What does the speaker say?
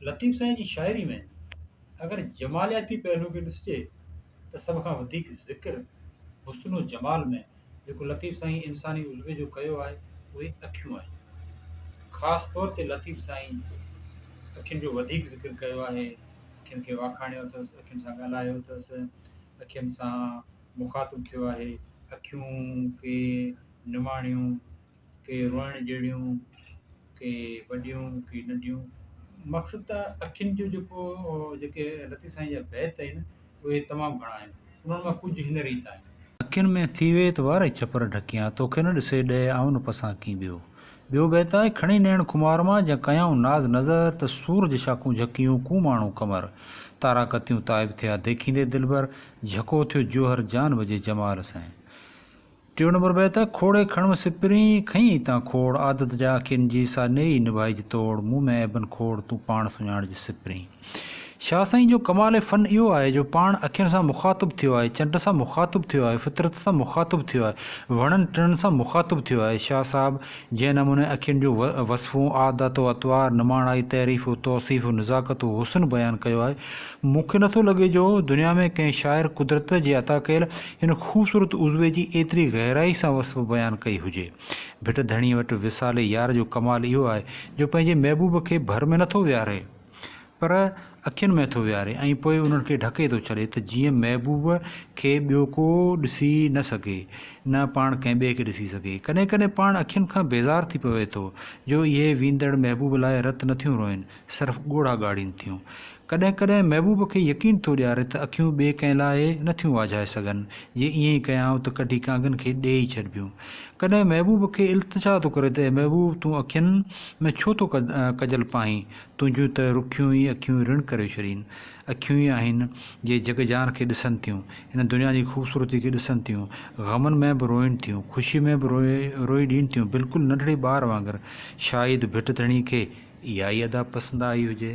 लतीफ़ साईं जी शाइरी में अगर जमालियाती पहलू खे ॾिसिजे त सभ खां वधीक ज़िक्र हुस्न जमाल में जेको लतीफ़ साईं इंसानी उज़वे जो कयो आहे उहे अखियूं आहिनि। ख़ासि तौर ते लतीफ़ साईं अखियुनि जो वधीक ज़िक्र कयो आहे। अखियुनि खे वाखाणियो अथसि, अखियुनि सां ॻाल्हायो अथसि, अखियुनि सां मुख़ातिबु थियो आहे। अखियूं के निमाणियूं, के रोइण जहिड़ियूं, के वॾियूं, के नंढियूं। मक़सदु त अखियुनि जो जेके लतीफ़ साईं जा बैत आहिनि उहे तमामु घणा आहिनि। उन्हनि मां कुझु हिन रीति आहिनि। अखियुनि में थी वे त वारे छपर ढकियां, तोखे न ॾिसे ॾे आउं न पसां की ॿियो बैत आहे खणी नैण खुमार मां जा कयाऊं नाज़ नज़र त सूरज शाखूं झकियूं कू माण्हू कमर तारा कतियूं ताइब थिया देखींदे दिलबर झको थियो जोहर जान बजे जमाल सां। टियों नंबर बैत आहे खोड़े खणव सिपरी खई तां खोड़ आदत जा अखियुनि जी सा नेई निभाइज तोड़ मुंह में ऐबन खोड़ तूं पाण सुञाणज सिपरी। शाह साईं जो कमाल फ़न इहो आहे जो पाण अखियुनि सां मुख़ातिबु थियो आहे, चंड सां मुख़ातिबु थियो आहे, फितरत सां मुख़ातिबु थियो आहे, वणनि टिणनि सां मुख़ातिबु थियो आहे। शाह साहब जंहिं नमूने अखियुनि जो वसफ़ूं आदत अतवार निमाणाई तहरीफ़ तौसीफ़ नज़ाकत हुस्न बयानु कयो आहे, मूंखे नथो लॻे जो दुनिया में कंहिं शाइर कुदरत जे अता कयल हिन ख़ूबसूरत उज़वे जी एतिरी गहराई सां वसफ़ बयानु कई हुजे। भिट धणी वटि विसाले यार जो कमाल इहो आहे जो पंहिंजे महबूब खे भर में नथो विहारे पर अखियुनि में थो विहारे ऐं पोइ उन्हनि खे ढके थो छॾे त जीअं महबूब खे ॿियो को ॾिसी न सघे, न पाण कंहिं ॿिए खे ॾिसी सघे। कॾहिं कॾहिं पाण अखियुनि खां बेज़ार थी पवे थो जो इहे वेंदड़ महबूब लाइ रत नथियूं रोइनि, सिर्फ़ु ॻोढ़ा ॻाढ़ीनि थियूं। कॾहिं कॾहिं महबूब खे यकीन थो ॾियारे त अखियूं ॿिए कंहिं लाइ नथियूं वाझाए सघनि, जे ईअं ई कयां त कढी कांगनि खे ॾेई छॾिबियूं। कॾहिं महबूब खे इल्तिजा थो करे त महबूब तूं अखियुनि में छो थो कजल पाहीं, तुंहिंजूं त रुखियूं ई अखियूं रिण करे छॾीनि। अखियूं ई आहिनि जे जगजान खे ॾिसनि थियूं, हिन दुनिया जी ख़ूबसूरती खे ॾिसनि थियूं, ग़मनि में बि रोइनि थियूं, ख़ुशी में बि रोई ॾीनि थियूं, बिल्कुलु नंढड़े ॿार वांगुरु। शायदि भिट धणी खे इहा ई अदा पसंदि आई हुजे।